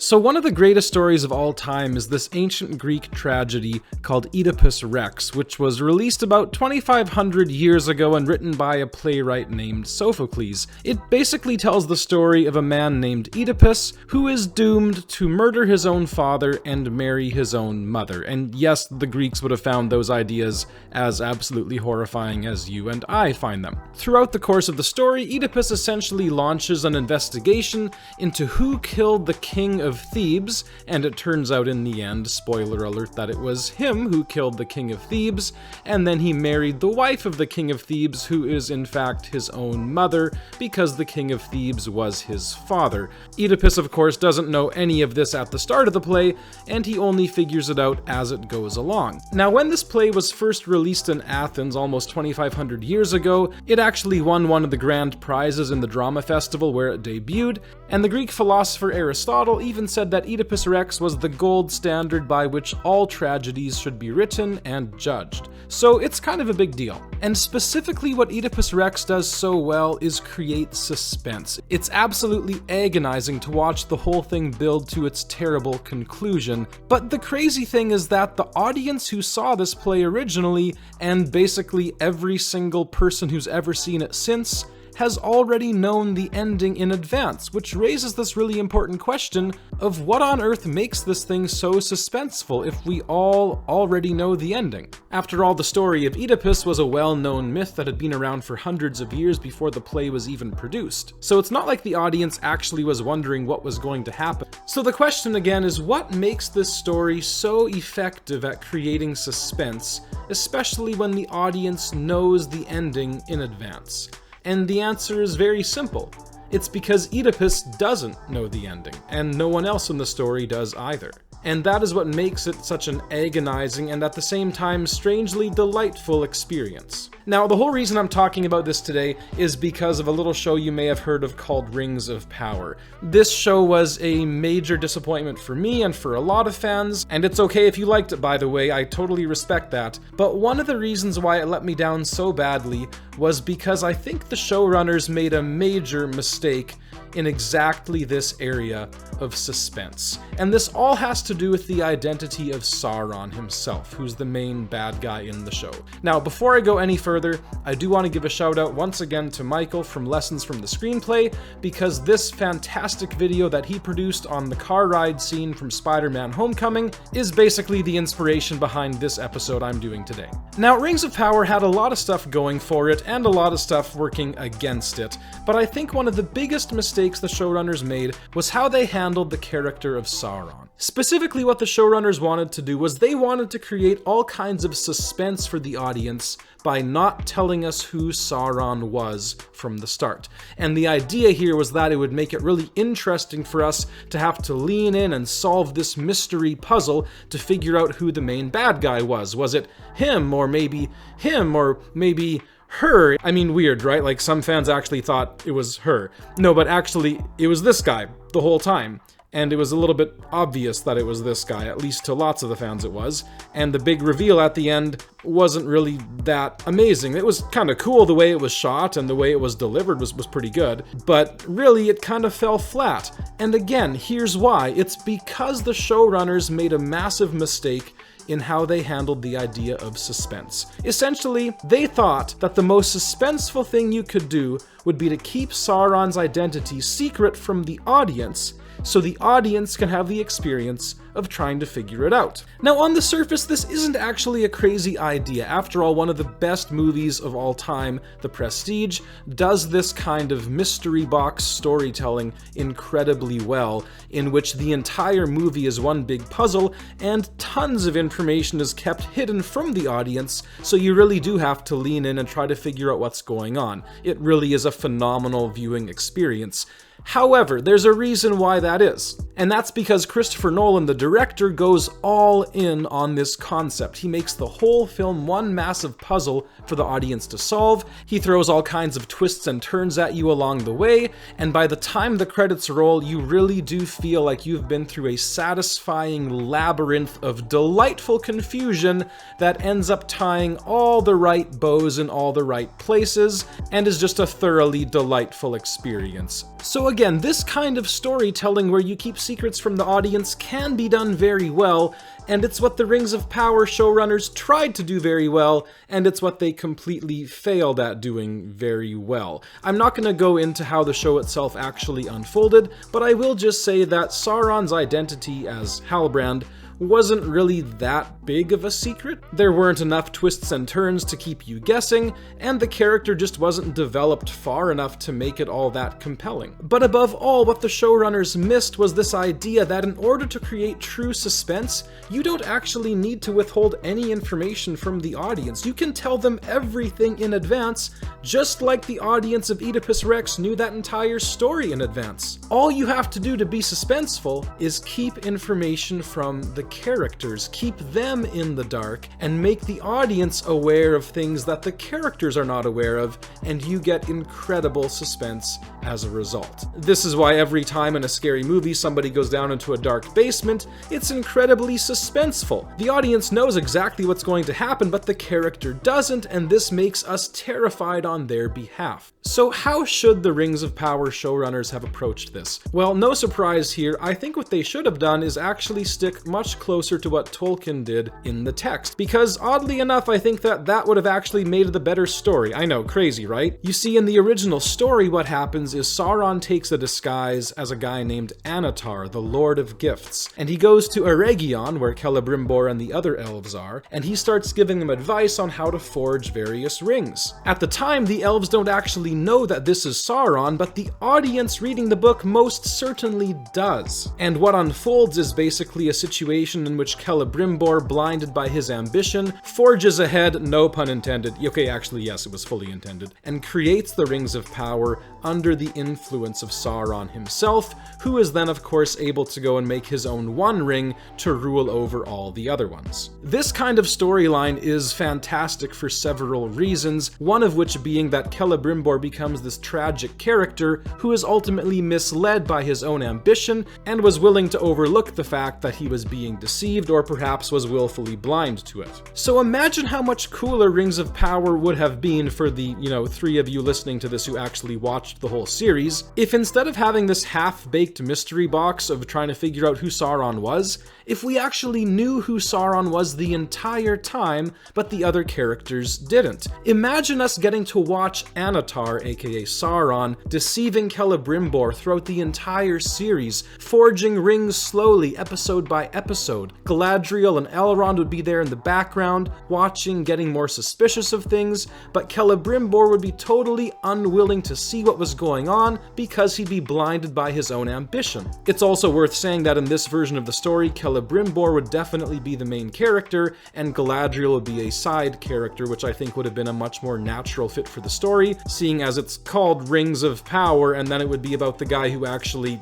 So one of the greatest stories of all time is this ancient Greek tragedy called Oedipus Rex, which was released about 2,500 years ago and written by a playwright named Sophocles. It basically tells the story of a man named Oedipus who is doomed to murder his own father and marry his own mother. And yes, the Greeks would have found those ideas as absolutely horrifying as you and I find them. Throughout the course of the story, Oedipus essentially launches an investigation into who killed the king of Thebes, and it turns out in the end, spoiler alert, that it was him who killed the king of Thebes, and then he married the wife of the king of Thebes, who is in fact his own mother, because the king of Thebes was his father. Oedipus, of course, doesn't know any of this at the start of the play, and he only figures it out as it goes along. Now, when this play was first released in Athens almost 2,500 years ago, it actually won one of the grand prizes in the drama festival where it debuted, and the Greek philosopher Aristotle even said that Oedipus Rex was the gold standard by which all tragedies should be written and judged. So it's kind of a big deal. And specifically what Oedipus Rex does so well is create suspense. It's absolutely agonizing to watch the whole thing build to its terrible conclusion. But the crazy thing is that the audience who saw this play originally, and basically every single person who's ever seen it since, has already known the ending in advance, which raises this really important question of what on earth makes this thing so suspenseful if we all already know the ending. After all, the story of Oedipus was a well-known myth that had been around for hundreds of years before the play was even produced. So it's not like the audience actually was wondering what was going to happen. So the question again is, what makes this story so effective at creating suspense, especially when the audience knows the ending in advance? And the answer is very simple. It's because Oedipus doesn't know the ending, and no one else in the story does either. And that is what makes it such an agonizing and at the same time strangely delightful experience. Now, the whole reason I'm talking about this today is because of a little show you may have heard of called Rings of Power. This show was a major disappointment for me and for a lot of fans, and it's okay if you liked it, by the way, I totally respect that. But one of the reasons why it let me down so badly was because I think the showrunners made a major mistake in exactly this area of suspense. And this all has to do with the identity of Sauron himself, who's the main bad guy in the show. Now, before I go any further, I do want to give a shout out once again to Michael from Lessons from the Screenplay, because this fantastic video that he produced on the car ride scene from Spider-Man Homecoming is basically the inspiration behind this episode I'm doing today. Now, Rings of Power had a lot of stuff going for it and a lot of stuff working against it, but I think one of the biggest mistakes the showrunners made was how they handled the character of Sauron. Specifically, what the showrunners wanted to do was they wanted to create all kinds of suspense for the audience by not telling us who Sauron was from the start. And the idea here was that it would make it really interesting for us to have to lean in and solve this mystery puzzle to figure out who the main bad guy was. Was it him, or maybe her? I mean, weird, right? Like, some fans actually thought it was her. No, but actually, it was this guy the whole time. And it was a little bit obvious that it was this guy, at least to lots of the fans it was. And the big reveal at the end wasn't really that amazing. It was kind of cool the way it was shot, and the way it was delivered was pretty good. But really, it kind of fell flat. And again, here's why. It's because the showrunners made a massive mistake in how they handled the idea of suspense. Essentially, they thought that the most suspenseful thing you could do would be to keep Sauron's identity secret from the audience, so the audience can have the experience of trying to figure it out. Now, on the surface, this isn't actually a crazy idea. After all, one of the best movies of all time, The Prestige, does this kind of mystery box storytelling incredibly well, in which the entire movie is one big puzzle, and tons of information is kept hidden from the audience, so you really do have to lean in and try to figure out what's going on. It really is a phenomenal viewing experience. However, there's a reason why that is, and that's because Christopher Nolan, the director, goes all in on this concept. He makes the whole film one massive puzzle for the audience to solve. He throws all kinds of twists and turns at you along the way, and by the time the credits roll, you really do feel like you've been through a satisfying labyrinth of delightful confusion that ends up tying all the right bows in all the right places, and is just a thoroughly delightful experience. So again, this kind of storytelling where you keep secrets from the audience can be done very well, and it's what the Rings of Power showrunners tried to do very well, and it's what they completely failed at doing very well. I'm not going to go into how the show itself actually unfolded, but I will just say that Sauron's identity as Halbrand wasn't really that big of a secret. There weren't enough twists and turns to keep you guessing, and the character just wasn't developed far enough to make it all that compelling. But above all, what the showrunners missed was this idea that in order to create true suspense, you don't actually need to withhold any information from the audience. You can tell them everything in advance, just like the audience of Oedipus Rex knew that entire story in advance. All you have to do to be suspenseful is keep information from the characters, keep them in the dark, and make the audience aware of things that the characters are not aware of, and you get incredible suspense as a result. This is why every time in a scary movie somebody goes down into a dark basement, it's incredibly suspenseful. The audience knows exactly what's going to happen, but the character doesn't, and this makes us terrified on their behalf. So how should the Rings of Power showrunners have approached this? Well, no surprise here, I think what they should have done is actually stick much closer to what Tolkien did in the text, because oddly enough, I think that would have actually made it a better story. I know, crazy, right? You see, in the original story, what happens is Sauron takes a disguise as a guy named Annatar, the Lord of Gifts, and he goes to Eregion, where Celebrimbor and the other elves are, and he starts giving them advice on how to forge various rings. At the time, the elves don't actually know that this is Sauron, but the audience reading the book most certainly does. And what unfolds is basically a situation in which Celebrimbor, blinded by his ambition, forges ahead, no pun intended, okay, actually yes, it was fully intended, and creates the Rings of Power under the influence of Sauron himself, who is then of course able to go and make his own one ring to rule over all the other ones. This kind of storyline is fantastic for several reasons, one of which being that Celebrimbor becomes this tragic character who is ultimately misled by his own ambition and was willing to overlook the fact that he was being deceived or perhaps was willfully blind to it. So imagine how much cooler Rings of Power would have been for the, three of you listening to this who actually watched the whole series, if instead of having this half-baked mystery box of trying to figure out who Sauron was, if we actually knew who Sauron was the entire time, but the other characters didn't. Imagine us getting to watch Annatar, aka Sauron, deceiving Celebrimbor throughout the entire series, forging rings slowly, episode by episode. Galadriel and Elrond would be there in the background, watching, getting more suspicious of things, but Celebrimbor would be totally unwilling to see what was going on because he'd be blinded by his own ambition. It's also worth saying that in this version of the story, Celebrimbor would definitely be the main character, and Galadriel would be a side character, which I think would have been a much more natural fit for the story, seeing as it's called Rings of Power, and then it would be about the guy who actually,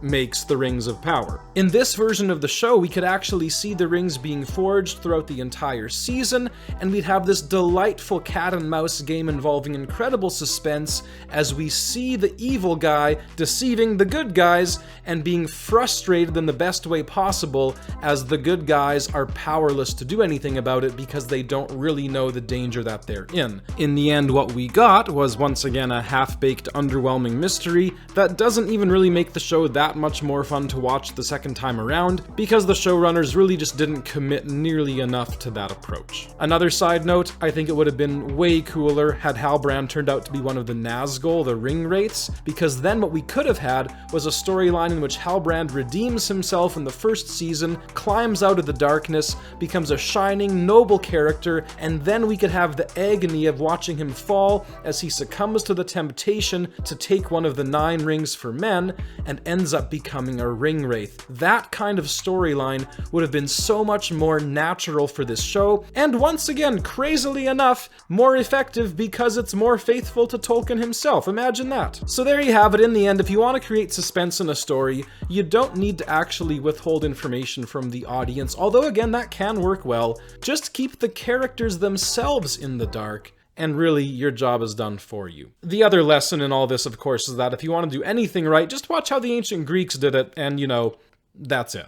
makes the Rings of Power. In this version of the show, we could actually see the rings being forged throughout the entire season, and we'd have this delightful cat and mouse game involving incredible suspense as we see the evil guy deceiving the good guys and being frustrated in the best way possible as the good guys are powerless to do anything about it because they don't really know the danger that they're in. In the end, what we got was once again a half-baked, underwhelming mystery that doesn't even really make the show that much more fun to watch the second time around because the showrunners really just didn't commit nearly enough to that approach. Another side note, I think it would have been way cooler had Halbrand turned out to be one of the Nazgul, the ring wraiths, because then what we could have had was a storyline in which Halbrand redeems himself in the first season, climbs out of the darkness, becomes a shining, noble character, and then we could have the agony of watching him fall as he succumbs to the temptation to take one of the 9 rings for men and ends up becoming a ring wraith. That kind of storyline would have been so much more natural for this show, and once again, crazily enough, more effective because it's more faithful to Tolkien himself. Imagine that. So there you have it. In the end, if you want to create suspense in a story, you don't need to actually withhold information from the audience, although again, that can work well. Just keep the characters themselves in the dark, and really, your job is done for you. The other lesson in all this, of course, is that if you want to do anything right, just watch how the ancient Greeks did it, and that's it.